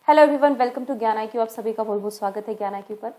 Hello everyone, welcome to ज्ञान IQ। आप सभी का बहुत बहुत स्वागत है ज्ञान IQ पर।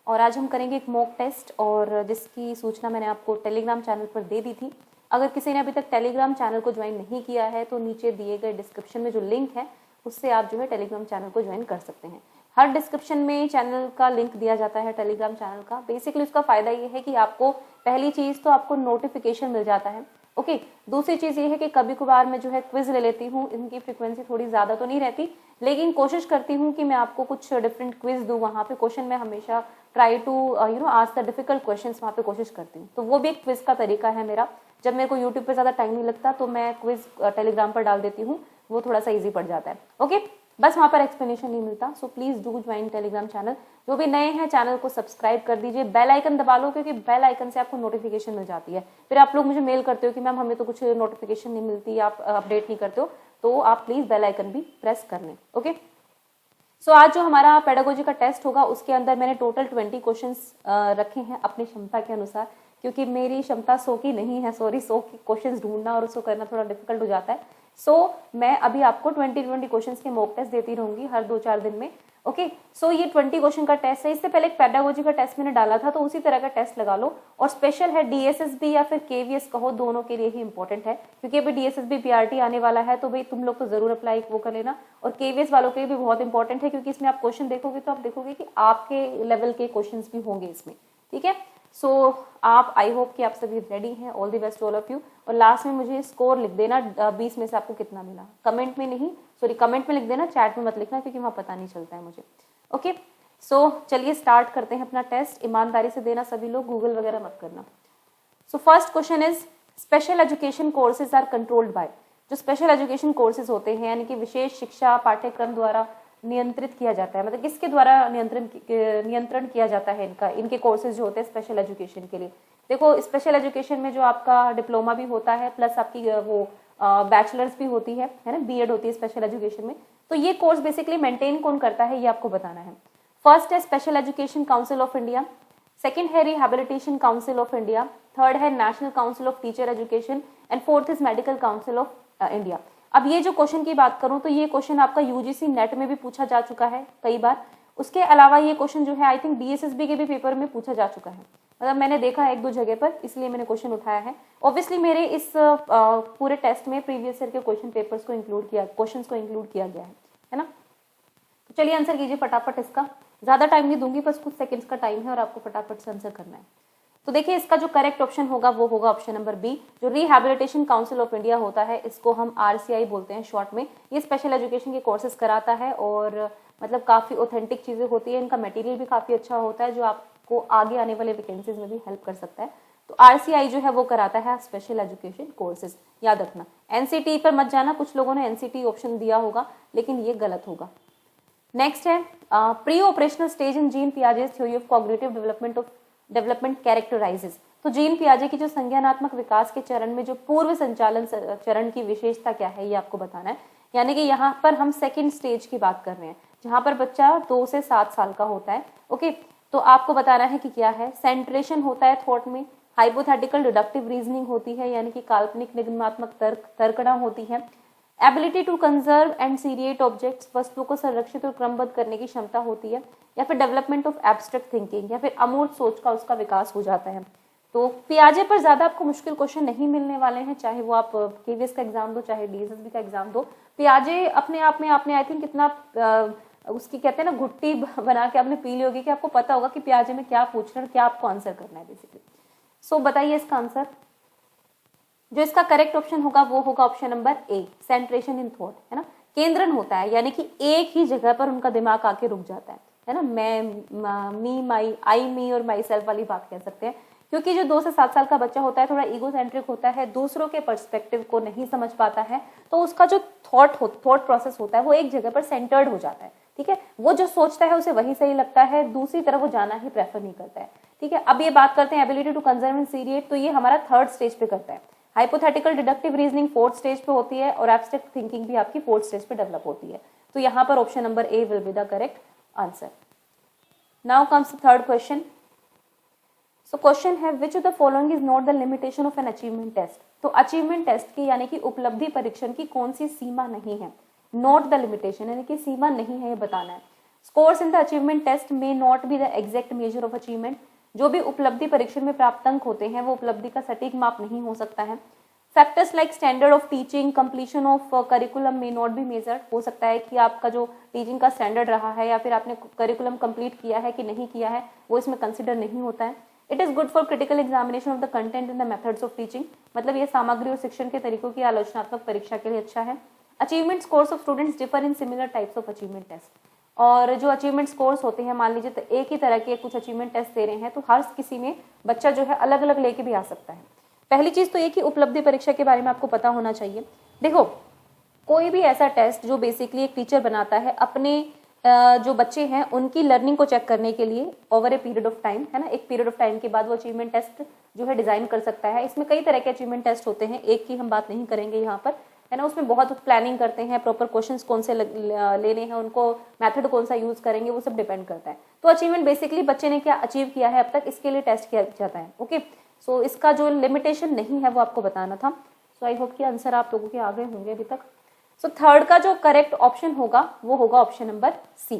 और आज हम करेंगे एक मॉक टेस्ट, और जिसकी सूचना मैंने आपको टेलीग्राम चैनल पर दे दी थी। अगर किसी ने अभी तक टेलीग्राम चैनल को ज्वाइन नहीं किया है तो नीचे दिए गए डिस्क्रिप्शन में जो लिंक है उससे आप जो है टेलीग्राम चैनल को ज्वाइन कर सकते हैं। हर डिस्क्रिप्शन में चैनल का लिंक दिया जाता है टेलीग्राम चैनल का। बेसिकली उसका फायदा ये है कि आपको पहली चीज़ तो आपको नोटिफिकेशन मिल जाता है। ओके, दूसरी चीज़ ये है कि कभी कभार मैं जो है क्विज ले लेती हूँ। इनकी फ्रिक्वेंसी थोड़ी ज़्यादा तो नहीं रहती, लेकिन कोशिश करती हूँ कि मैं आपको कुछ डिफरेंट क्विज दूँ। वहाँ पे क्वेश्चन मैं हमेशा try to ask the difficult questions वहाँ पे कोशिश करती हूँ। तो वो भी एक क्विज का तरीका है मेरा। जब मेरे को यूट्यूब पे ज़्यादा टाइम नहीं लगता तो मैं क्विज टेलीग्राम पर डाल देती हूँ, वो थोड़ा सा ईजी पड़ जाता है। ओके, बस वहाँ पर एक्सप्लेनेशन नहीं मिलता। So please do join Telegram channel. जो भी नए हैं चैनल को सब्सक्राइब कर दीजिए, बेल आइकन दबा लो, क्योंकि बेल आइकन से आपको नोटिफिकेशन मिल जाती है। फिर आप लोग मुझे मेल करते हो कि मैम हमें तो कुछ नोटिफिकेशन नहीं मिलती, आप अपडेट नहीं करते हो, तो आप प्लीज़ बेल आइकन भी प्रेस कर लें। ओके, सो आज जो हमारा पेडागोजी का टेस्ट होगा उसके अंदर मैंने टोटल 20 क्वेश्चंस रखे हैं अपनी क्षमता के अनुसार, क्योंकि मेरी क्षमता 100 की नहीं है। 100 क्वेश्चंस ढूंढना और उसको करना थोड़ा डिफिकल्ट हो जाता है। मैं अभी आपको 20 क्वेश्चंस के मॉक टेस्ट देती रहूंगी हर 2-4 दिन में। ओके, ये 20 क्वेश्चन का टेस्ट है। इससे पहले एक पेडागोजी का टेस्ट मैंने डाला था, तो उसी तरह का टेस्ट लगा लो। और स्पेशल है, DSSB या फिर KVS कहो, दोनों के लिए ही इंपॉर्टेंट है, क्योंकि अभी DSSB PRT आने वाला है, तो भाई तुम लोग तो जरूर अप्लाई वो कर लेना। और KVS वालों के लिए भी बहुत इंपॉर्टेंट है, क्योंकि इसमें आप क्वेश्चन देखोगे तो आप देखोगे कि आपके लेवल के क्वेश्चन भी होंगे इसमें। ठीक है, आप आई होप कि आप सभी रेडी हैं। All the best to all of you. और लास्ट में मुझे स्कोर लिख देना 20 में से आपको कितना मिला। कमेंट में नहीं, कमेंट में लिख देना, चैट में मत लिखना, क्योंकि वहाँ पता नहीं चलता है मुझे। ओके, चलिए स्टार्ट करते हैं अपना टेस्ट। ईमानदारी से देना सभी लोग, गूगल वगैरह मत करना। First question is, special education courses are controlled by. जो स्पेशल एजुकेशन कोर्सेज होते हैं, यानी कि विशेष शिक्षा पाठ्यक्रम द्वारा नियंत्रित किया जाता है, मतलब किसके द्वारा नियंत्रण किया जाता है इनके कोर्सेज जो होते हैं स्पेशल एजुकेशन के लिए। देखो, स्पेशल एजुकेशन में जो आपका डिप्लोमा भी होता है, प्लस आपकी वो बैचलर्स भी होती है ना, BEd होती है स्पेशल एजुकेशन में। तो ये कोर्स बेसिकली मेंटेन कौन करता है, ये आपको बताना है। फर्स्ट है special education council of India, second है rehabilitation council of India, third है national council of teacher education, and fourth is medical council of India. अब ये जो क्वेश्चन की बात करूं तो ये क्वेश्चन आपका UGC नेट में भी पूछा जा चुका है कई बार। उसके अलावा ये क्वेश्चन जो है आई थिंक DSSB के भी पेपर में पूछा जा चुका है, मतलब मैंने देखा है 1-2 जगह पर, इसलिए मैंने क्वेश्चन उठाया है। ऑब्वियसली मेरे इस पूरे टेस्ट में प्रीवियस ईयर के क्वेश्चन पेपर्स को इंक्लूड किया गया है ना। तो चलिए आंसर कीजिए फटाफट इसका। ज्यादा टाइम नहीं दूंगी, बस कुछ सेकंड्स का टाइम है और आपको फटाफट से आंसर करना है। तो देखिए, इसका जो करेक्ट ऑप्शन होगा वो होगा ऑप्शन नंबर बी। जो रिहैबिलिटेशन काउंसिल ऑफ इंडिया होता है, इसको हम RCI बोलते हैं शॉर्ट में। ये स्पेशल एजुकेशन के कोर्सेज कराता है और मतलब काफी ऑथेंटिक चीजें होती है। इनका मटेरियल भी काफी अच्छा होता है, जो आपको आगे आने वाले वैकेंसीज में भी हेल्प कर सकता है। तो RCI जो है वो कराता है स्पेशल एजुकेशन कोर्सेज, याद रखना। NCT पर मत जाना, कुछ लोगों ने NCT ऑप्शन दिया होगा, लेकिन ये गलत होगा। नेक्स्ट है pre operational stage in gene Piaget's theory of cognitive development कैरेक्टराइजेस। तो जीन पियाजे की जो संज्ञानात्मक विकास के चरण में जो पूर्व संचालन चरण की विशेषता क्या है, ये आपको बताना है। यानी कि यहाँ पर हम सेकंड स्टेज की बात कर रहे हैं, जहां पर बच्चा 2 से 7 साल का होता है। ओके, तो आपको बताना है कि क्या है। सेंट्रेशन होता है थॉट में, हाइपोथेटिकल डिडक्टिव रीजनिंग होती है, यानी कि काल्पनिक निगमात्मक तर्कना होती है। Ability to conserve and seriate objects, वस्तुओं को संरक्षित और क्रमबद्ध करने की क्षमता होती है। या फिर डेवलपमेंट ऑफ एब्स्ट्रैक्ट थिंकिंग, या फिर अमूर्त सोच का उसका विकास हो जाता है। तो पियाजे पर ज्यादा आपको मुश्किल क्वेश्चन नहीं मिलने वाले हैं, चाहे वो आप KVS का एग्जाम दो, चाहे DSSB का एग्जाम दो। पियाजे अपने आप में आपने आई थिंक कितना उसकी कहते हैं ना घुट्टी बना के आपने पी ली होगी, कि आपको पता होगा कि पियाजे में क्या पूछना है और क्या आपको आंसर करना है बेसिकली। बताइए इसका आंसर। जो इसका करेक्ट ऑप्शन होगा वो होगा option number A, सेंट्रेशन in thought, है ना। केंद्रण होता है, यानी कि एक ही जगह पर उनका दिमाग आके रुक जाता है ना। मैं, मी, माई, आई, मी और माई सेल्फ वाली बात कह सकते हैं। क्योंकि जो 2 से 7 साल का बच्चा होता है थोड़ा ईगोसेंट्रिक होता है, दूसरों के पर्सपेक्टिव को नहीं समझ पाता है, तो उसका जो थॉट प्रोसेस होता है वो एक जगह पर सेंटर्ड हो जाता है। ठीक है, वो जो सोचता है उसे वही सही लगता है, दूसरी तरफ वो जाना ही प्रेफर नहीं करता है। ठीक है, अब ये बात करते हैं एबिलिटी टू कंजर्व एंड सीरिएट, तो ये हमारा 3rd स्टेज पे करता है। Hypothetical deductive reasoning 4th stage पे होती है, और एब्स्ट्रैक्ट थिंकिंग भी आपकी 4th स्टेज पे डेवलप होती है। तो यहाँ पर option number A will be the correct answer. Now comes the 3rd question. Question है, which of the following is not the limitation of an achievement test. तो अचीवमेंट टेस्ट की यानी कि उपलब्धि परीक्षण की कौन सी सीमा नहीं है, नोट द लिमिटेशन, यानी कि सीमा नहीं है ये बताना है। Scores in the achievement test may not be the exact measure of achievement, जो भी उपलब्धि परीक्षण में प्राप्त अंक होते हैं वो उपलब्धि का सटीक माप नहीं हो सकता है। Factors like standard of teaching, completion of curriculum में नॉट बी मेजर्ड, हो सकता है कि आपका जो टीचिंग का स्टैंडर्ड रहा है या फिर आपने करिकुलम कंप्लीट किया है कि नहीं किया है वो इसमें कंसिडर नहीं होता है। It is good for critical examination of the content in the methods of teaching, मतलब ये सामग्री और शिक्षण के तरीकों की आलोचनात्मक परीक्षा के लिए अच्छा है। Achievement scores of students differ in similar types of achievement test, और जो अचीवमेंट स्कोर्स होते हैं, मान लीजिए तो एक ही तरह के कुछ अचीवमेंट टेस्ट दे रहे हैं तो हर किसी में बच्चा जो है अलग अलग लेके भी आ सकता है। पहली चीज तो ये कि उपलब्धि परीक्षा के बारे में आपको पता होना चाहिए। देखो, कोई भी ऐसा टेस्ट जो बेसिकली एक टीचर बनाता है अपने जो बच्चे हैं उनकी लर्निंग को चेक करने के लिए over a period of time, है ना, एक पीरियड ऑफ टाइम के बाद वो अचीवमेंट टेस्ट जो है डिजाइन कर सकता है। इसमें कई तरह के अचीवमेंट टेस्ट होते हैं, एक की हम बात नहीं करेंगे यहाँ पर, है ना। उसमें बहुत प्लानिंग करते हैं, प्रॉपर क्वेश्चंस कौन से लेने हैं, उनको मेथड कौन सा यूज करेंगे, वो सब डिपेंड करता है। तो अचीवमेंट बेसिकली बच्चे ने क्या अचीव किया है अब तक, इसके लिए टेस्ट किया जाता है। ओके, सो इसका जो लिमिटेशन नहीं है वो आपको बताना था। सो आई होप कि आंसर आप लोगों के आ गए होंगे अभी तक। सो थर्ड का जो करेक्ट ऑप्शन होगा वो होगा ऑप्शन नंबर सी।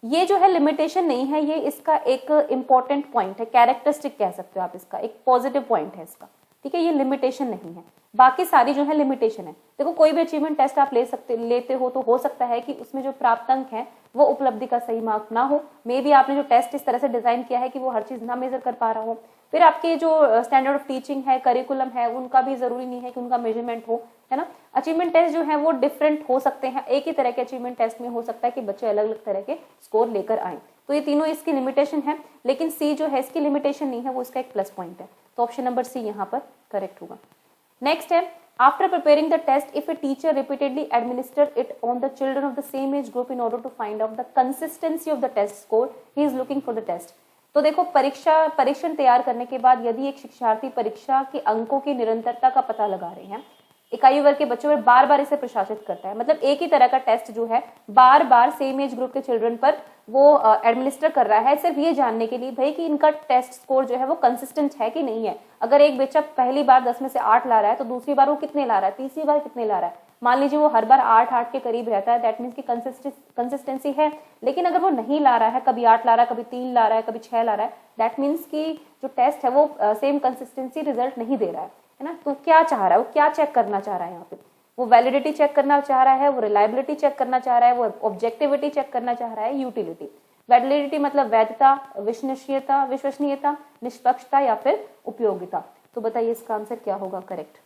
ये जो है लिमिटेशन नहीं है, ये इसका एक इंपॉर्टेंट पॉइंट है, कैरेक्टरिस्टिक कह सकते हो आप, इसका एक पॉजिटिव पॉइंट है इसका, ठीक है। ये लिमिटेशन नहीं है, बाकी सारी जो है लिमिटेशन है। देखो, कोई भी अचीवमेंट टेस्ट आप लेते हो तो हो सकता है कि उसमें जो प्राप्त अंक है वो उपलब्धि का सही मार्क ना हो, मे बी आपने जो टेस्ट इस तरह से डिजाइन किया है कि वो हर चीज ना मेजर कर पा रहा हो। फिर आपके जो स्टैंडर्ड ऑफ टीचिंग है, करिकुलम है, उनका भी जरूरी नहीं है कि उनका मेजरमेंट हो, है ना। अचीवमेंट टेस्ट जो है वो डिफरेंट हो सकते हैं, एक ही तरह के अचीवमेंट टेस्ट में हो सकता है कि बच्चे अलग अलग तरह के स्कोर लेकर आए। तो ये तीनों इसकी लिमिटेशन है, लेकिन सी जो है इसकी लिमिटेशन नहीं है, वो इसका एक प्लस पॉइंट है। तो ऑप्शन नंबर सी यहाँ पर करेक्ट होगा। नेक्स्ट है, after preparing the test if a teacher repeatedly administer it on the children of the same age group in order to find out the consistency of the test score, he is looking for the test. तो देखो, परीक्षण तैयार करने के बाद यदि एक शिक्षार्थी परीक्षा के अंकों की निरंतरता का पता लगा रहे हैं, इकाई वर्ग के बच्चों पर बार बार इसे प्रशासित करता है, मतलब एक ही तरह का टेस्ट जो है बार बार सेम एज ग्रुप के चिल्ड्रन पर वो एडमिनिस्टर कर रहा है, सिर्फ ये जानने के लिए भाई कि इनका टेस्ट स्कोर जो है वो कंसिस्टेंट है कि नहीं है। अगर एक बच्चा पहली बार 10 में से 8 ला रहा है तो दूसरी बार वो कितने ला रहा है, तीसरी बार कितने ला रहा है। मान लीजिए वो हर बार 8 के करीब रहता है, दैट मीन्स की कंसिस्टेंसी है। लेकिन अगर वो नहीं ला रहा है, कभी 8 ला रहा है, कभी 3 ला रहा है, कभी 6 ला रहा है, दैट मीन्स की जो टेस्ट है वो सेम कंसिस्टेंसी रिजल्ट नहीं दे रहा है ना। तो क्या चाह रहा है, वो क्या चेक करना चाह रहा है यहाँ पे, वो वैलिडिटी चेक करना चाह रहा है, वो रिलायबिलिटी चेक करना चाह रहा है, वो ऑब्जेक्टिविटी चेक करना चाह रहा है, यूटिलिटी। वैलिडिटी मतलब वैधता, विश्वसनीयता, निष्पक्षता या फिर उपयोगिता। तो बताइए इसका आंसर क्या होगा करेक्ट।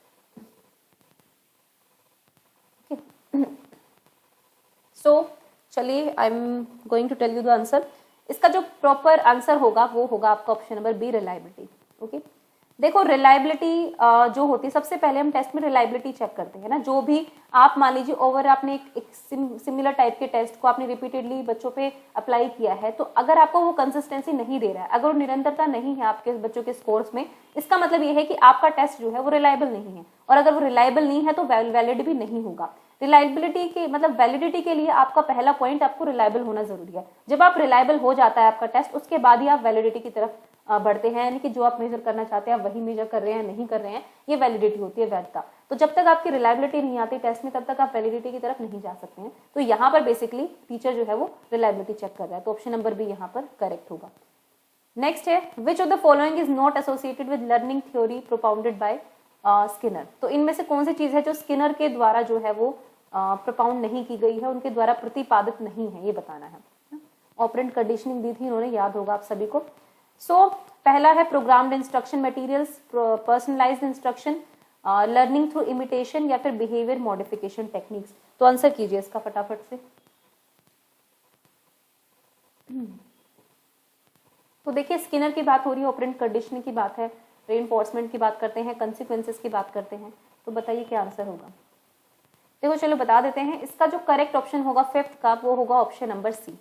सो चलिए, I am going to tell you the answer. इसका जो प्रॉपर आंसर होगा वो होगा आपका option number B, reliability. Okay, देखो रिलायबिलिटी जो होती है, सबसे पहले हम टेस्ट में रिलायबिलिटी चेक करते हैं ना। जो भी आप मान लीजिए ओवर आपने एक सिमिलर टाइप के टेस्ट को आपने रिपीटेडली बच्चों पे अप्लाई किया है, तो अगर आपको वो कंसिस्टेंसी नहीं दे रहा है, अगर वो निरंतरता नहीं है आपके बच्चों के स्कोर्स में, इसका मतलब ये है कि आपका टेस्ट जो है वो रिलायबल नहीं है। और अगर वो रिलायबल नहीं है तो वैलिड भी नहीं होगा। रिलायबिलिटी के मतलब वैलिडिटी के लिए आपका पहला पॉइंट आपको रिलायबल होना जरूरी है। जब आप रिलायबल हो जाता है आपका टेस्ट, उसके बाद ही आप वैलिडिटी की तरफ बढ़ते हैं, यानी कि जो आप मेजर करना चाहते हैं आप वही मेजर कर रहे हैं, नहीं कर रहे हैं, ये वैलिडिटी होती है, वैधता। तो जब तक आपकी रिलायबिलिटी नहीं आती टेस्ट में, तब तक आप वैलिडिटी की तरफ नहीं जा सकते हैं। तो यहाँ पर बेसिकली टीचर जो है वो रिलायबिलिटी चेक कर रहा है, तो ऑप्शन नंबर बी यहाँ पर करेक्ट होगा। नेक्स्ट है, which of the following is not associated with learning theory propounded bye Skinner. तो इनमें से कौन सी चीज है जो स्किनर के द्वारा जो है वो प्रोपाउंड नहीं की गई है, उनके द्वारा प्रतिपादित नहीं है, ये बताना है। ऑपरेंट कंडीशनिंग दी थी इन्होंने, याद होगा आप सभी को। सो पहला है programmed instruction materials, personalised instruction, learning through imitation या फिर बिहेवियर मॉडिफिकेशन टेक्निक्स। तो आंसर कीजिए इसका फटाफट से। तो देखिए, स्किनर की बात हो रही है, ऑपरेंट कंडीशनिंग की बात है, रेनफोर्समेंट की बात करते हैं, कंसिक्वेंसेस की बात करते हैं। तो बताइए क्या आंसर होगा। देखो चलो बता देते हैं, इसका जो करेक्ट ऑप्शन होगा फिफ्थ का, वो होगा ऑप्शन नंबर सी।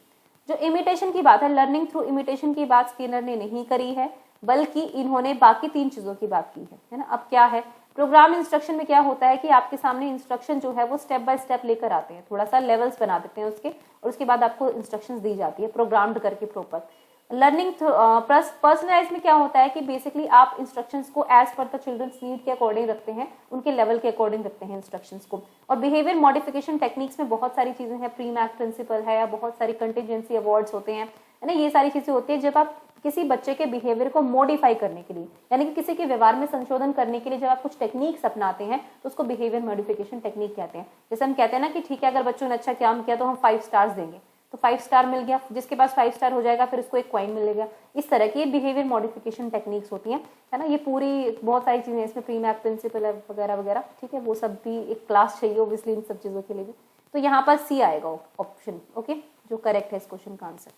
जो इमिटेशन की बात है, लर्निंग थ्रू इमिटेशन की बात स्किनर ने नहीं करी है, बल्कि इन्होंने बाकी 3 चीजों की बात की है ना। अब क्या है, प्रोग्राम इंस्ट्रक्शन में क्या होता है कि आपके सामने इंस्ट्रक्शन जो है वो स्टेप बाय स्टेप लेकर आते हैं, थोड़ा सा लेवल्स बना देते हैं उसके, और उसके बाद आपको इंस्ट्रक्शंस दी जाती है प्रोग्राम्ड करके प्रॉपर। लर्निंग पर्सनलाइज में क्या होता है कि बेसिकली आप इंस्ट्रक्शंस को एज पर द चिल्ड्रंस नीड के अकॉर्डिंग रखते हैं, उनके लेवल के अकॉर्डिंग रखते हैं इंस्ट्रक्शंस को। और बिहेवियर मॉडिफिकेशन टेक्निक्स में बहुत सारी चीजें हैं, प्री मैक प्रिंसिपल है या बहुत सारी कंटिजेंसी अवार्ड्स होते हैं, है ना, ये सारी चीजें होती है जब आप किसी बच्चे के बिहेवियर को मॉडिफाई करने के लिए, यानी कि किसी के व्यवहार में संशोधन करने के लिए जब आप कुछ टेक्निक्स अपनाते हैं तो उसको बिहेवियर मॉडिफिकेशन टेक्निक कहते हैं। जैसे हम कहते हैं ना कि ठीक है, अगर बच्चों ने अच्छा काम किया तो हम 5 स्टार्स देंगे, तो 5 स्टार मिल गया, जिसके पास 5 स्टार हो जाएगा फिर उसको एक कॉइन मिलेगा। इस तरह की बिहेवियर मॉडिफिकेशन टेक्निक्स होती हैं, है ना। ये पूरी बहुत सारी चीजें इसमें, प्री मैक प्रिंसिपल वगैरह वगैरह, ठीक है, वो सब भी एक क्लास चाहिए ओब्वियसली इन सब चीजों के लिए भी। तो यहाँ पर सी आएगा ऑप्शन, ओके, जो करेक्ट है इस क्वेश्चन का आंसर।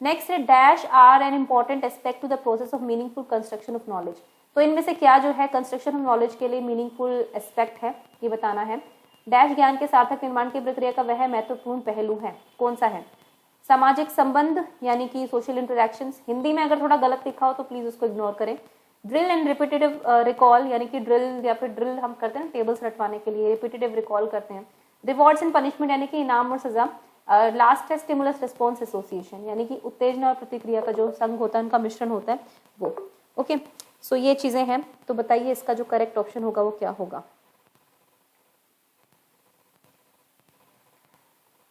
नेक्स्ट है dash are an important aspect to the process of meaningful construction of knowledge. तो इनमें से क्या जो है कंस्ट्रक्शन ऑफ नॉलेज के लिए मीनिंगफुल एस्पेक्ट है, ये बताना है। डैश ज्ञान के सार्थक निर्माण की प्रक्रिया का वह महत्वपूर्ण पहलू है, कौन सा है? सामाजिक संबंध यानी कि सोशल इंटरेक्शंस। हिंदी में अगर थोड़ा गलत लिखा हो तो प्लीज उसको इग्नोर करें। ड्रिल एंड रिपीटेटिव रिकॉल, यानी कि ड्रिल या फिर ड्रिल हम करते हैं टेबल्स रटवाने के लिए, रिपीटेटिव रिकॉल करते हैं। रिवॉर्ड्स एंड पनिशमेंट यानी कि इनाम और सजा। लास्ट है स्टिमुलस रिस्पॉन्स एसोसिएशन, यानी कि उत्तेजना और प्रतिक्रिया का जो संग होता है, उनका मिश्रण होता है वो। ओके, सो ये चीजें हैं। तो बताइए इसका जो करेक्ट ऑप्शन होगा वो क्या होगा?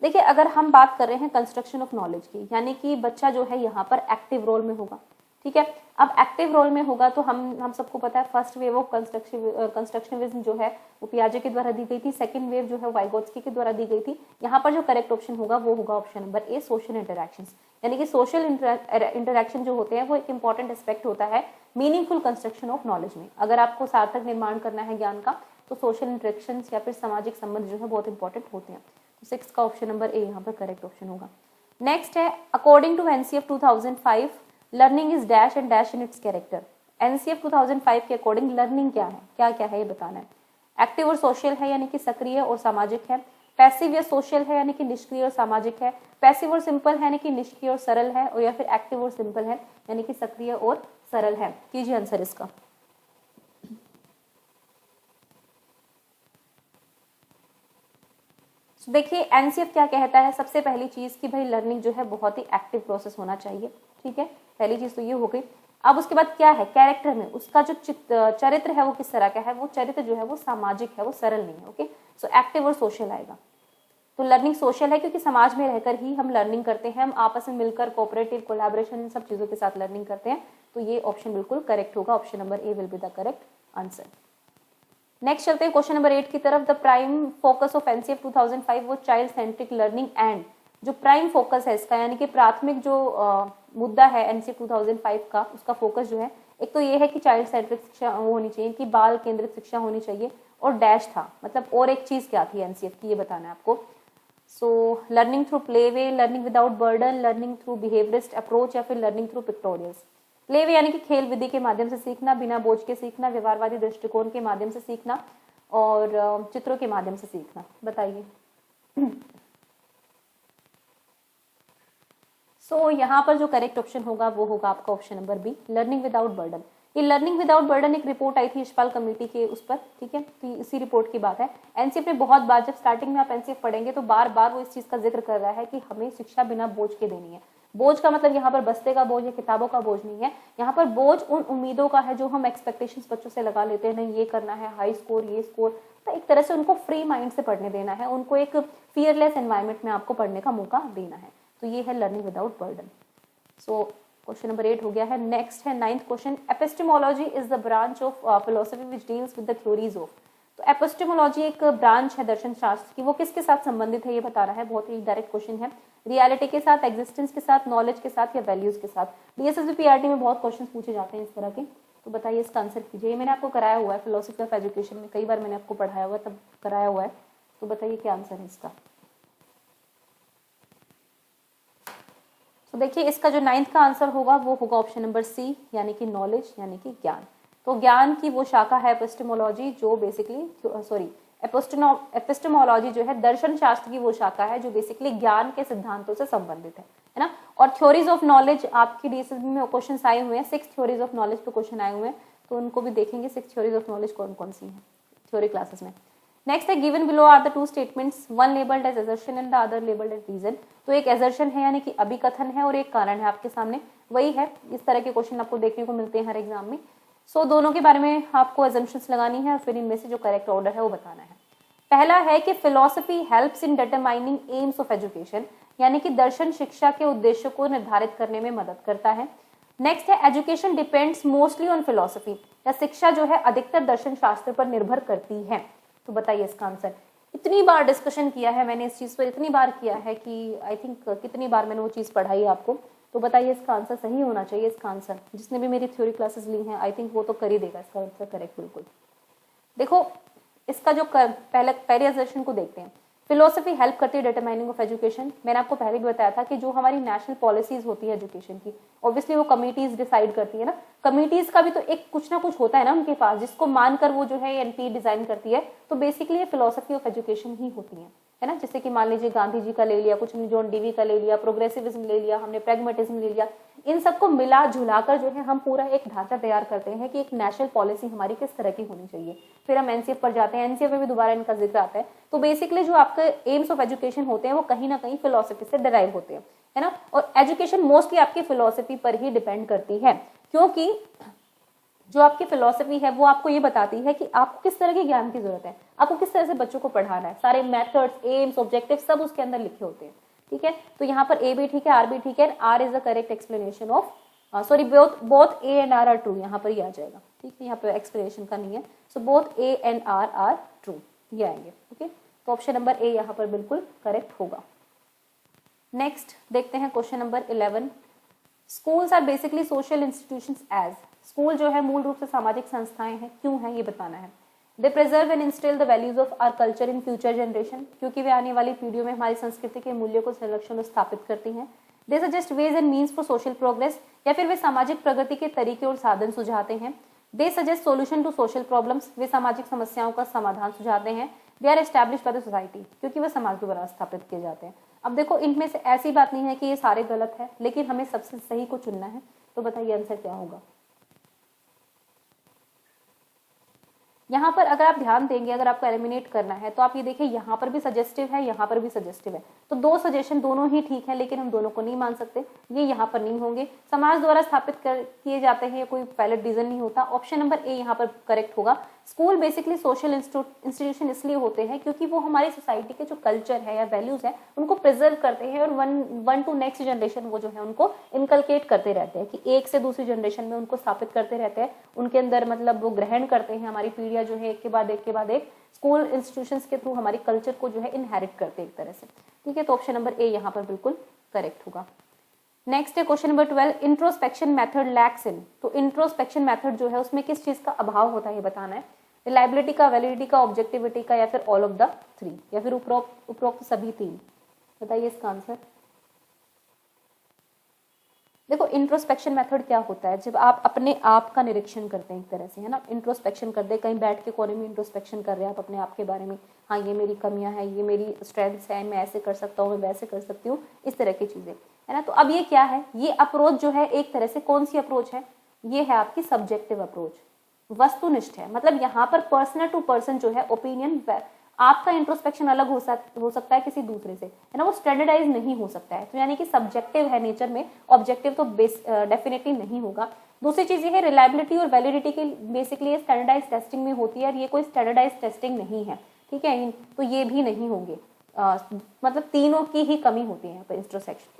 देखिए, अगर हम बात कर रहे हैं कंस्ट्रक्शन ऑफ नॉलेज की, यानी कि बच्चा जो है यहाँ पर एक्टिव रोल में होगा, ठीक है। अब एक्टिव रोल में होगा तो हम सबको पता है फर्स्ट वेव ऑफ कंस्ट्रक्शनिज्म जो है वो पियाजे के द्वारा दी गई थी, सेकंड वेव जो है वाइगोत्स्की के द्वारा दी गई थी। यहाँ पर जो करेक्ट ऑप्शन होगा वो होगा ऑप्शन नंबर ए, सोशल इंटरैक्शंस। यानी कि सोशल इंटरैक्शन जो होते हैं वो एक इंपॉर्टेंट एस्पेक्ट होता है मीनिंगफुल कंस्ट्रक्शन ऑफ नॉलेज में। अगर आपको सार्थक निर्माण करना है ज्ञान का तो सोशल इंटरेक्शंस या फिर सामाजिक संबंध जो है बहुत इंपॉर्टेंट होते हैं। तो 6 का ऑप्शन नंबर ए यहाँ पर करेक्ट ऑप्शन होगा। नेक्स्ट है according to NCF 2005 learning is dash and dash in its character. NCF 2005 के अकॉर्डिंग लर्निंग क्या है, क्या क्या है ये बताना है। एक्टिव और सोशल है यानी कि सक्रिय और सामाजिक है। पैसिव या सोशल है यानी कि निष्क्रिय और सामाजिक है। पैसिव और सिंपल है यानी कि निष्क्रिय और सरल है, और या फिर एक्टिव और सिंपल है यानी कि सक्रिय और सरल है। कीजिए आंसर इसका। देखिए एनसीएफ क्या कहता है, सबसे पहली चीज कि भाई लर्निंग जो है बहुत ही एक्टिव प्रोसेस होना चाहिए, ठीक है, पहली चीज तो ये हो गई। अब उसके बाद क्या है, कैरेक्टर में उसका जो चरित्र है वो किस तरह का है, वो चरित्र जो है वो सामाजिक है, वो सरल नहीं है। ओके, सो एक्टिव और सोशल आएगा। तो लर्निंग सोशल है क्योंकि समाज में रहकर ही हम लर्निंग करते हैं, हम आपस में मिलकर कोऑपरेटिव कोलैबोरेशन इन सब चीजों के साथ लर्निंग करते हैं। तो ये ऑप्शन बिल्कुल करेक्ट होगा, option number A will be the correct answer. Next चलते हैं क्वेश्चन नंबर 8 की तरफ। The prime focus of NCF 2005 वो चाइल्ड सेंट्रिक लर्निंग एंड, जो प्राइम फोकस है इसका यानी कि प्राथमिक जो मुद्दा है एनसीएफ 2005 का, उसका फोकस जो है एक तो ये है कि चाइल्ड सेंट्रिक शिक्षा होनी चाहिए, कि बाल केंद्रित शिक्षा होनी चाहिए, और डैश था, मतलब और एक चीज क्या थी एनसीएफ की, ये बताना है आपको। So learning through play way, learning without burden, learning through behaviourist approach, या फिर लर्निंग थ्रू पिक्टोरियल्स। प्ले वे यानी कि खेल विधि के माध्यम से सीखना, बिना बोझ के सीखना, व्यवहारवादी दृष्टिकोण के माध्यम से सीखना, और चित्रों के माध्यम से सीखना। बताइए। सो यहाँ पर जो करेक्ट ऑप्शन होगा वो होगा आपका option number B, learning without burden. ये लर्निंग विदाउट बर्डन एक रिपोर्ट आई थी यशपाल कमेटी के उस पर, ठीक है, तो इसी रिपोर्ट की बात है। एनसीएफ ने बहुत बार, जब स्टार्टिंग में आप एनसीएफ पढ़ेंगे तो बार बार वो इस चीज का जिक्र कर रहा है कि हमें शिक्षा बिना बोझ के देनी है। बोझ का मतलब यहाँ पर बस्ते का बोझ या किताबों का बोझ नहीं है, यहाँ पर बोझ उन उम्मीदों का है जो हम एक्सपेक्टेशंस बच्चों से लगा लेते हैं, नहीं ये करना है, हाई स्कोर, ये स्कोर। तो एक तरह से उनको फ्री माइंड से पढ़ने देना है, उनको एक फियरलेस एनवायरनमेंट में आपको पढ़ने का मौका देना है। तो ये है learning without burden. So question number 8 हो गया है। नेक्स्ट है 9th question. Epistemology is the branch of philosophy which deals with the theories of. तो एपिस्टेमोलॉजी एक ब्रांच है दर्शन शास्त्र की, वो किसके साथ संबंधित है ये बताना है। बहुत ही डायरेक्ट क्वेश्चन है। रियलिटी के साथ, एग्जिस्टेंस के साथ, नॉलेज के साथ, या वैल्यूज के साथ। डीएसएसबी पीआरटी में बहुत क्वेश्चन पूछे जाते हैं इस तरह के। तो बताइए इसका आंसर कीजिए। मैंने आपको कराया हुआ है फिलोसफी ऑफ एजुकेशन में, कई बार मैंने आपको पढ़ाया हुआ है, तब कराया हुआ है। तो बताइए क्या आंसर है इसका। तो देखिए इसका जो 9th का आंसर होगा वो होगा ऑप्शन नंबर सी, यानी कि नॉलेज, यानी कि ज्ञान। तो ज्ञान की वो शाखा है एपिस्टेमोलॉजी, जो बेसिकली एपिस्टेमोलॉजी जो है दर्शन शास्त्र की वो शाखा है जो बेसिकली ज्ञान के सिद्धांतों से संबंधित है ना। और थ्योरीज ऑफ नॉलेज आपकी डीएसएसबी में क्वेश्चन आए हुए हैं, 6 थ्योरीज ऑफ नॉलेज पे क्वेश्चन आए हुए हैं, तो उनको भी देखेंगे 6 थ्योरीज ऑफ नॉलेज कौन कौन सी हैं थ्योरी क्लासेस में। नेक्स्ट है given below are the two statements, one labelled as assertion and the other labelled as reason. तो एक असर्शन है यानी कि अभिकथन है और एक कारण है आपके सामने, वही है। इस तरह के क्वेश्चन आपको देखने को मिलते हैं हर एग्जाम में। सो दोनों के बारे में आपको अजम्पशंस लगानी है और फिर इनमें से जो करेक्ट ऑर्डर है वो बताना है। पहला है कि philosophy helps in determining AIIMS of education, यानी कि दर्शन शिक्षा के उद्देश्य को निर्धारित करने में मदद करता है। नेक्स्ट है education depends mostly on philosophy, या शिक्षा जो है अधिकतर दर्शन शास्त्र पर निर्भर करती है। तो बताइए इसका आंसर। इतनी बार डिस्कशन किया है मैंने इस चीज पर, इतनी बार किया है कि आई थिंक कितनी बार मैंने वो चीज पढ़ाई आपको। तो बताइए इसका आंसर सही होना चाहिए। इसका आंसर जिसने भी मेरी थ्योरी क्लासेस ली हैं आई थिंक वो तो कर ही देगा इसका आंसर करेक्ट बिल्कुल। देखो इसका जो पहले असर्शन को देखते हैं। फिलोसफी हेल्प करती है डिटरमाइनिंग ऑफ एजुकेशन। मैंने आपको पहले भी बताया था कि जो हमारी नेशनल पॉलिसीज होती है एजुकेशन की, ऑब्वियसली वो कमिटीज डिसाइड करती है ना। कमिटीज का भी तो एक कुछ ना कुछ होता है ना उनके पास, जिसको मानकर वो जो है एनपी डिजाइन करती है। तो बेसिकली ये फिलोसफी ऑफ एजुकेशन ही होती है ना। जैसे कि मान लीजिए गांधी जी का ले लिया, कुछ जॉन डीवी का ले लिया, प्रोग्रेसिविज्म ले लिया हमने, प्रैग्मेटिज्म ले लिया। इन सबको मिला जुलाकर जो है हम पूरा एक ढांचा तैयार करते हैं कि एक नेशनल पॉलिसी हमारी किस तरह की होनी चाहिए। फिर हम एनसीएफ पर जाते हैं, एनसीएफ में भी दोबारा इनका जिक्र आता है। तो बेसिकली जो आपके एम्स ऑफ एजुकेशन होते हैं वो कहीं ना कहीं फिलोसफी से डिराइव होते हैं, है ना। और एजुकेशन मोस्टली आपकी फिलोसफी पर ही डिपेंड करती है, क्योंकि जो आपकी फिलोसफी है वो आपको ये बताती है कि आपको किस तरह के ज्ञान की जरूरत है, आपको किस तरह से बच्चों को पढ़ाना है। सारे मेथड्स, एम्स, ऑब्जेक्टिव सब उसके अंदर लिखे होते हैं, ठीक है। तो यहाँ पर ए भी ठीक है, आर भी ठीक है। R is the correct explanation of sorry both A and R are true, यहाँ पर ये आ जाएगा, ठीक है। यहाँ पर एक्सप्लेनेशन का नहीं है। So both A and R are true, ये आएंगे, ओके। तो ऑप्शन नंबर ए यहाँ पर बिल्कुल करेक्ट होगा। नेक्स्ट देखते हैं question number 11। Schools are basically social institutions as, school जो है मूल रूप से सामाजिक संस्थाएं हैं, क्यों है ये बताना है। They preserve and instil the values of our culture in future generation, क्योंकि वे आने वाली पीढ़ियों में हमारी संस्कृति के मूल्यों को संरक्षण और स्थापित करती हैं। They suggest ways and means for social progress, या फिर वे सामाजिक प्रगति के तरीके और साधन सुझाते हैं। They suggest solution to social problems, वे सामाजिक समस्याओं का समाधान सुझाते हैं। They are established by the society, क्योंकि वे समाज द्वारा स्थापित किए जाते हैं। अब देखो इनमें से ऐसी बात नहीं है कि ये सारे गलत है, लेकिन हमें सबसे सही को चुनना है। तो बताइए आंसर क्या होगा। यहाँ पर अगर आप ध्यान देंगे, अगर आपको एलिमिनेट करना है तो आप ये देखिए यहाँ पर भी सजेस्टिव है, यहाँ पर भी सजेस्टिव है। तो दो सजेशन दोनों ही ठीक है, लेकिन हम दोनों को नहीं मान सकते, ये यहाँ पर नहीं होंगे। समाज द्वारा स्थापित किए जाते हैं, कोई वैलिड रीजन नहीं होता। ऑप्शन नंबर ए यहाँ पर करेक्ट होगा। स्कूल बेसिकली सोशल इंस्टीट्यूशन इसलिए होते हैं क्योंकि वो हमारी सोसाइटी के जो कल्चर है या वैल्यूज है उनको प्रिजर्व करते हैं, और वन टू नेक्स्ट जनरेशन वो जो है उनको इनकलकेट करते रहते हैं, कि एक से दूसरी जनरेशन में उनको स्थापित करते रहते हैं। उनके अंदर मतलब वो ग्रहण करते हैं, हमारी पीढ़ियां जो है एक के बाद एक स्कूल इंस्टीट्यूशंस के थ्रू हमारी कल्चर को जो है इनहेरिट करते हैं एक तरह से, ठीक है। तो ऑप्शन नंबर ए यहाँ पर बिल्कुल करेक्ट होगा। नेक्स्ट है question number 12। Introspection method lacks in, तो इंट्रोस्पेक्शन मेथड जो है उसमें किस चीज का अभाव होता है ये बताना है। रिलायबिलिटी का, वैलिडिटी का, ऑब्जेक्टिविटी का, या फिर ऑल ऑफ द थ्री, या फिर उपरोक्त सभी तीन। बताइए इसका आंसर। देखो इंट्रोस्पेक्शन मेथड क्या होता है, जब आप अपने आप का निरीक्षण करते हैं एक तरह से, है ना। इंट्रोस्पेक्शन करते हैं, कहीं बैठ के कोने में इंट्रोस्पेक्शन कर रहे हैं आप अपने आप के बारे में। हाँ ये मेरी कमियां हैं, ये मेरी स्ट्रेंथ्स हैं, मैं ऐसे कर सकता हूँ, मैं वैसे कर सकती हूँ, इस तरह की चीजें, है ना। तो अब ये क्या है, ये अप्रोच जो है एक तरह से कौन सी अप्रोच है, ये है आपकी सब्जेक्टिव अप्रोच, वस्तुनिष्ठ है। मतलब यहाँ पर पर्सन टू पर्सन जो है ओपिनियन, आपका इंट्रोस्पेक्शन अलग हो सकता है किसी दूसरे से, है ना। वो स्टैंडर्डाइज नहीं हो सकता है, तो यानी कि सब्जेक्टिव है नेचर में, ऑब्जेक्टिव तो डेफिनेटली नहीं होगा। दूसरी चीज ये है रिलायबिलिटी और वैलिडिटी के बेसिकली स्टैंडर्डाइज टेस्टिंग में होती है, और ये कोई स्टैंडर्डाइज टेस्टिंग नहीं है, ठीक है। तो ये भी नहीं होंगे, मतलब तीनों की ही कमी होती है यहाँ पर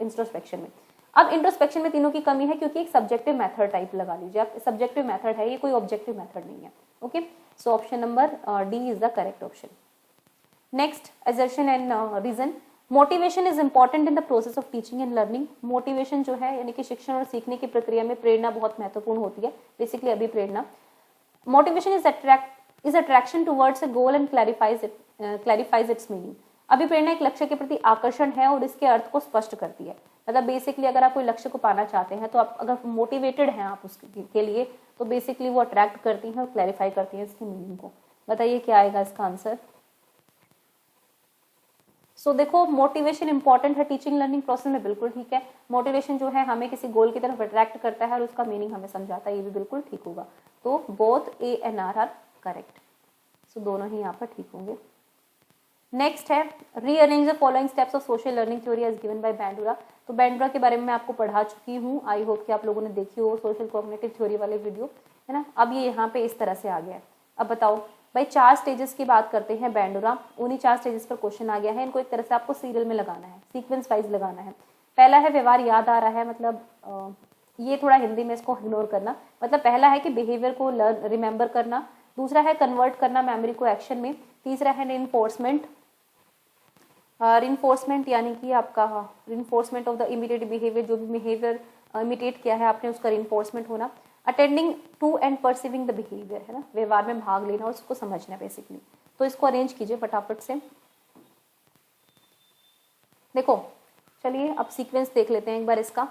इंट्रोस्पेक्शन में। अब इंट्रोस्पेक्शन में तीनों की कमी है क्योंकि एक सब्जेक्टिव मेथड टाइप लगा लीजिए आप, सब्जेक्टिव मेथड है ये, कोई ऑब्जेक्टिव मेथड नहीं है, okay. So option number D is the correct option. Next assertion and reason. Motivation is important in the process of teaching and learning. Motivation जो है यानी कि शिक्षण और सीखने की प्रक्रिया में प्रेरणा बहुत महत्वपूर्ण होती है, बेसिकली अभिप्रेरणा। Motivation is attraction towards a goal and clarifies its meaning. अभिप्रेरणा एक लक्ष्य के प्रति आकर्षण है और इसके अर्थ को स्पष्ट करती है। मतलब बेसिकली अगर आप कोई लक्ष्य को पाना चाहते हैं तो आप अगर मोटिवेटेड हैं आप उसके लिए, तो बेसिकली वो अट्रैक्ट करती हैं और क्लैरिफाई करती हैं इसके मीनिंग को। बताइए क्या आएगा इसका आंसर। सो देखो मोटिवेशन इंपॉर्टेंट है टीचिंग लर्निंग प्रोसेस में, बिल्कुल ठीक है। मोटिवेशन जो है हमें किसी गोल की तरफ अट्रैक्ट करता है और उसका मीनिंग हमें समझाता है, ये भी बिल्कुल ठीक होगा। तो both A and R are correct. So दोनों ही यहाँ पर ठीक होंगे। नेक्स्ट है rearrange the following steps of social learning theory as given by Bandura. तो बैंडुरा के बारे में मैं आपको पढ़ा चुकी हूँ, आई होप कि आप लोगों ने देखी हो सोशल कॉग्निटिव थ्योरी वाले वीडियो, है ना। अब ये यहाँ पे इस तरह से आ गया है। अब बताओ भाई, 4 स्टेजेस की बात करते हैं बैंडुरा, उन्हीं 4 स्टेजेस पर क्वेश्चन आ गया है। इनको एक तरह से आपको सीरियल में लगाना है, सीक्वेंस वाइज लगाना है। पहला है व्यवहार याद आ रहा है, मतलब ये थोड़ा हिंदी में इसको इग्नोर करना, मतलब पहला है कि बिहेवियर को लर्न रिमेंबर करना, दूसरा है कन्वर्ट करना मेमोरी को एक्शन में, तीसरा है रिइंफोर्समेंट, रिइंफोर्समेंट यानी कि आपका reinforcement of the immediate behaviour, जो भी बिहेवियर इमिटेट किया है आपने उसका रिइंफोर्समेंट होना, attending to and perceiving the behaviour, है ना, व्यवहार में भाग लेना और उसको समझना बेसिकली। तो इसको अरेंज कीजिए फटाफट से। देखो चलिए अब सीक्वेंस देख लेते हैं एक बार इसका।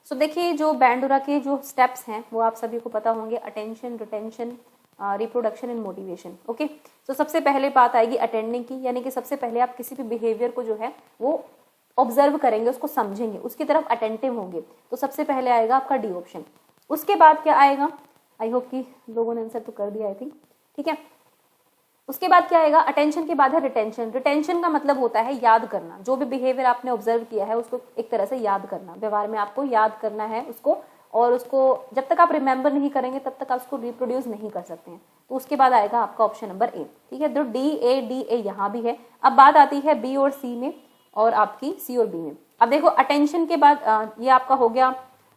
सो देखिए जो बैंडुरा के जो स्टेप्स हैं वो आप सभी को पता होंगे, attention, retention, reproduction and motivation. Okay, तो सबसे पहले बात आएगी अटेंडिंग की, यानी कि सबसे पहले आप किसी भी बिहेवियर को जो है वो ऑब्जर्व करेंगे, उसको समझेंगे, उसकी तरफ अटेंटिव होंगे। तो सबसे पहले आएगा आपका डी ऑप्शन। उसके बाद क्या आएगा, आई होप कि लोगों ने आंसर तो कर दिया आई थिंक, ठीक है। उसके बाद क्या आएगा, अटेंशन के बाद है रिटेंशन। रिटेंशन का मतलब होता है याद करना, जो भी बिहेवियर आपने ऑब्जर्व किया है उसको एक तरह से याद करना, व्यवहार में आपको याद करना है उसको, और उसको जब तक आप रिमेंबर नहीं करेंगे तब तक आप उसको रिप्रोड्यूस नहीं कर सकते हैं। तो उसके बाद आएगा आपका ऑप्शन नंबर ए, ठीक है। तो डी ए यहाँ भी है। अब बात आती है बी और सी में, और आपकी सी और बी में। अब देखो अटेंशन के बाद ये आपका हो गया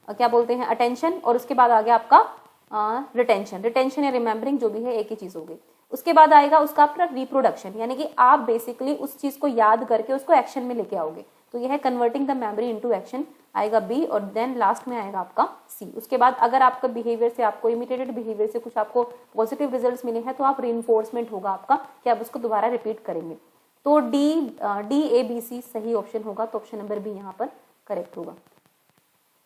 क्या बोलते हैं अटेंशन, और उसके बाद आ गया आपका रिटेंशन। रिटेंशन या रिमेंबरिंग जो भी है एक ही चीज हो गई। उसके बाद आएगा उसका अपना रिप्रोडक्शन, यानी कि आप बेसिकली उस चीज को याद करके उसको एक्शन में लेके आओगे। तो यह है converting the memory into action, आएगा बी, और देन लास्ट में आएगा आपका सी। उसके बाद अगर आपका बिहेवियर से, आपको इमिटेटेड बिहेवियर से कुछ आपको पॉजिटिव रिजल्ट्स मिले हैं तो आप रीइंफोर्समेंट होगा आपका कि आप उसको दोबारा रिपीट करेंगे। तो डी ए बी सी सही ऑप्शन होगा, तो ऑप्शन नंबर बी यहाँ पर करेक्ट होगा।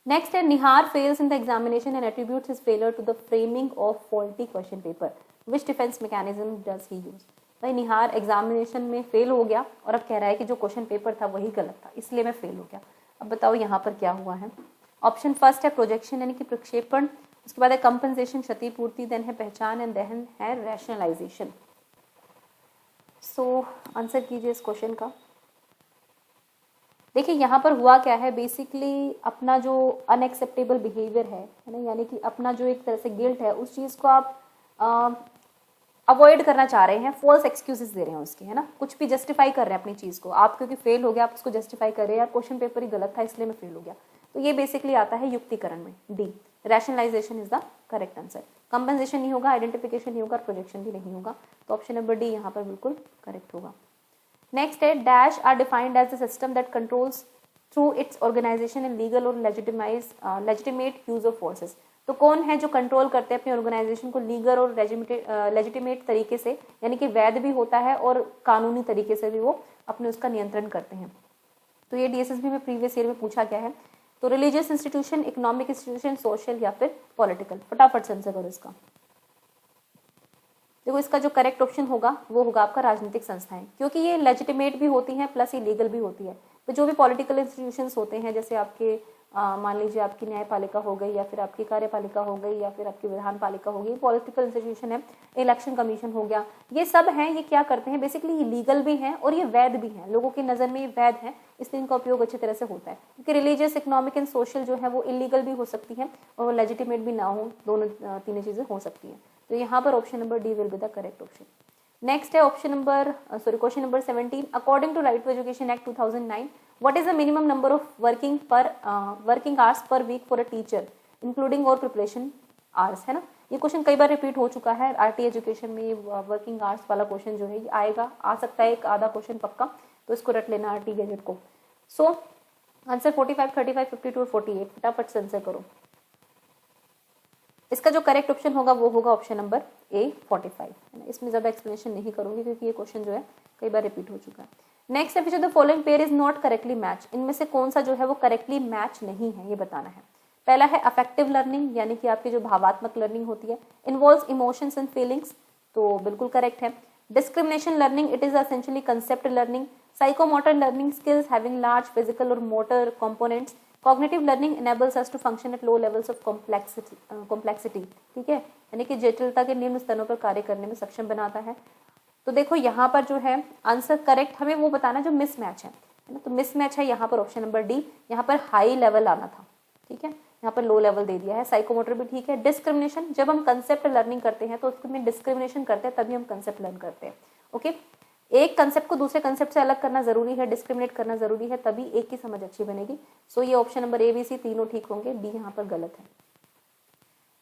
नेक्स्ट है Nihar fails in the examination and attributes his failure to the framing of faulty question paper, which defence mechanism does he use. भाई Nihar examination में fail हो गया और अब कह रहा है कि जो क्वेश्चन पेपर था वही गलत था, इसलिए मैं फेल हो गया। अब बताओ यहाँ पर क्या हुआ है। ऑप्शन फर्स्ट है प्रोजेक्शन यानी कि प्रक्षेपण, उसके बाद है कंपनसेशन क्षतिपूर्ति, देन है पहचान, एंड देन है रैशनलाइजेशन। सो आंसर कीजिए इस क्वेश्चन का। देखिए यहाँ पर हुआ क्या है, बेसिकली अपना जो अनएक्सेप्टेबल बिहेवियर है ना, यानी कि अपना जो एक तरह से गिल्ट है उस चीज़ को आप अवॉइड करना चाह रहे हैं, फॉल्स एक्सक्यूजेस दे रहे हैं उसके, है ना, कुछ भी जस्टिफाई कर रहे हैं अपनी चीज़ को। आप क्योंकि फेल हो गया आप उसको जस्टिफाई कर रहे हैं, यार क्वेश्चन पेपर ही गलत था इसलिए मैं फेल हो गया। तो ये बेसिकली आता है युक्तिकरण में, D rationalisation is the correct answer. Compensation नहीं होगा, आइडेंटिफिकेशन नहीं होगा, प्रोजेक्शन भी नहीं होगा, तो ऑप्शन नंबर डी यहाँ पर बिल्कुल करेक्ट होगा। नेक्स्ट है dash are defined as the system that controls through its organisation and legal और लेजिटिमेट यूज ऑफ फोर्सेस। तो कौन है जो कंट्रोल करते हैं अपनी ऑर्गेनाइजेशन को लीगल और लेजिटिमेट तरीके से, यानी कि वैध भी होता है और कानूनी तरीके से भी वो अपने उसका नियंत्रण करते हैं। तो ये डीएसएसबी में प्रीवियस ईयर में पूछा गया है। तो religious institution, economic institution, social या फिर पॉलिटिकल। फटाफट से आंसर करो इसका। देखो इसका जो करेक्ट ऑप्शन होगा वो होगा आपका राजनीतिक संस्थाएं, क्योंकि ये लेजिटिमेट भी होती हैं प्लस ये लीगल भी होती है। तो जो भी पॉलिटिकल इंस्टीट्यूशंस होते हैं, जैसे आपके मान लीजिए आपकी न्यायपालिका हो गई, या फिर आपकी कार्यपालिका हो गई, या फिर आपकी विधान पालिका हो गई, पॉलिटिकल इंस्टीट्यूशन है, इलेक्शन कमीशन हो गया, ये सब हैं, ये क्या करते हैं बेसिकली, ये लीगल भी हैं और ये वैध भी हैं, लोगों की नज़र में ये वैध है, इसलिए इनका उपयोग अच्छी तरह से होता है। क्योंकि रिलीजियस, इकोनॉमिक एंड सोशल जो है वो इलीगल भी हो सकती है और लेजिटिमेट भी ना हो, दोनों तीनों चीज़ें हो सकती हैं। तो यहाँ पर option number D will be the correct option. Next है option number question number 17। According to right to education act 2009, what is the minimum number of working hours per week for a teacher including और preparation hours, है ना। ये question कई बार repeat हो चुका है RT education में। वर्किंग आवर्स वाला क्वेश्चन जो है ये आएगा, आ सकता है एक आधा क्वेश्चन पक्का, तो इसको रट लेना आरटी गैजेट को। सो आंसर 45, 35, 52 और 48। फटाफट से आंसर करो। इसका जो करेक्ट ऑप्शन होगा वो होगा ऑप्शन नंबर ए 45, है ना। इसमें ज़्यादा एक्सप्लेनेशन नहीं करूंगी क्योंकि ये क्वेश्चन जो है कई बार रिपीट हो चुका है। नेक्स्ट है, which of the following pair is not correctly match. इनमें से कौन सा जो है वो करेक्टली मैच नहीं है, ये बताना है। पहला है अफेक्टिव लर्निंग, यानी कि आपकी जो भावात्मक लर्निंग होती है, इन्वॉल्व्स इमोशंस एंड फीलिंग्स, तो बिल्कुल करेक्ट है। Discrimination learning, it is essentially concept learning. Psychomotor learning, skills having large physical और motor components. Cognitive learning enables us to function at low levels of complexity, ठीक है, यानी कि जटिलता के निम्न स्तरों पर कार्य करने में सक्षम बनाता है। तो देखो यहाँ पर जो है आंसर करेक्ट हमें वो बताना जो मिसमैच है ना, तो मिसमैच है यहाँ पर ऑप्शन नंबर डी। यहाँ पर हाई लेवल आना था, ठीक है, यहाँ पर लो लेवल दे दिया है। साइकोमोटर भी ठीक है। डिस्क्रिमिनेशन, जब हम कंसेप्ट लर्निंग करते हैं तो उसमें डिस्क्रिमिनेशन करते हैं, तभी हम कंसेप्ट लर्न करते हैं। ओके, एक कंसेप्ट को दूसरे कंसेप्ट से अलग करना जरूरी है, डिस्क्रिमिनेट करना जरूरी है, तभी एक की समझ अच्छी बनेगी। सो ये ऑप्शन नंबर ए, बी, सी तीनों ठीक होंगे, डी यहाँ पर गलत है।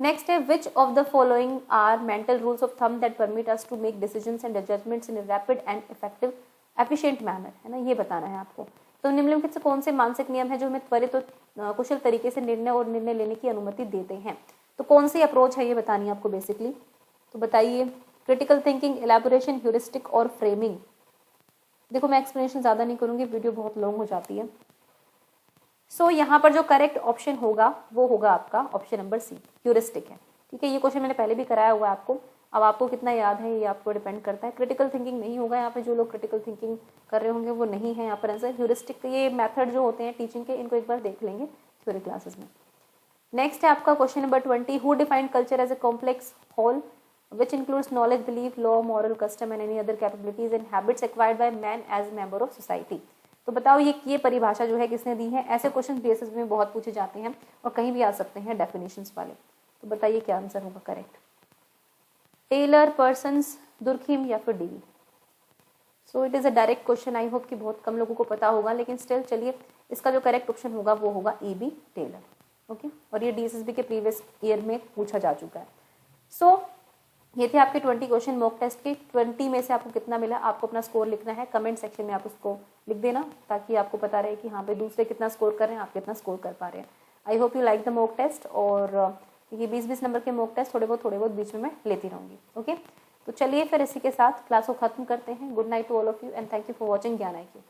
नेक्स्ट है which of the following are mental rules of thumb that permit us to make decisions and judgements in rapid and effective efficient manner, है ना, ये बताना है आपको। तो निम्नलिखित से कौन से मानसिक नियम है जो हमें त्वरित और कुशल तरीके से निर्णय लेने की अनुमति देते हैं। तो कौन सी अप्रोच है ये बतानी है आपको बेसिकली। तो बताइए, क्रिटिकल थिंकिंग, इलैबोरेशन, ह्यूरिस्टिक और फ्रेमिंग। देखो मैं एक्सप्लेनेशन ज्यादा नहीं करूंगी, वीडियो बहुत लॉन्ग हो जाती है। सो यहाँ पर जो करेक्ट ऑप्शन होगा वो होगा आपका ऑप्शन नंबर सी, ह्यूरिस्टिक है। ठीक है, ये क्वेश्चन मैंने पहले भी कराया हुआ है आपको, अब आपको कितना याद है ये आपको डिपेंड करता है। क्रिटिकल थिंकिंग नहीं होगा यहाँ पे, जो लोग क्रिटिकल थिंकिंग कर रहे होंगे वो नहीं है यहाँ पर आंसर। ह्यूरिस्टिक ये मेथड जो होते हैं टीचिंग के, इनको एक बार देख लेंगे थ्योरी क्लासेस में। नेक्स्ट है आपका question number 20, who defined culture as a complex whole which includes knowledge, belief, law, moral, custom and any other capabilities and habits acquired by man as member of society। तो बताओ ये परिभाषा जो है किसने दी है। ऐसे क्वेश्चन बेसिस में बहुत पूछे जाते हैं और कहीं भी आ सकते हैं डेफिनेशंस वाले। तो बताइए क्या आंसर होगा करेक्ट। टेलर, पर्सन्स, दुर्खिम या फिर Dewey. So it is a direct question, I hope कि बहुत कम लोगों को पता होगा, लेकिन स्टिल चलिए इसका जो करेक्ट ऑप्शन होगा वो होगा ए बी, टेलर। ओके, और ये DSSB के प्रीवियस ईयर में पूछा जा चुका है। सो ये थे आपके 20 क्वेश्चन मॉक टेस्ट के। 20 में से आपको कितना मिला, आपको अपना स्कोर लिखना है, कमेंट सेक्शन में आप उसको लिख देना, ताकि आपको पता रहे कि हाँ भाई दूसरे कितना स्कोर कर रहे हैं, आप कितना स्कोर कर पा रहे हैं। I hope you like the mock test. और ये 20-20 नंबर के मॉक टेस्ट थोड़े बहुत बीच में मैं लेती रहूँगी। ओके, तो चलिए फिर इसी के साथ क्लास को खत्म करते हैं। Good night to all of you and thank you for watching Gyan IQ।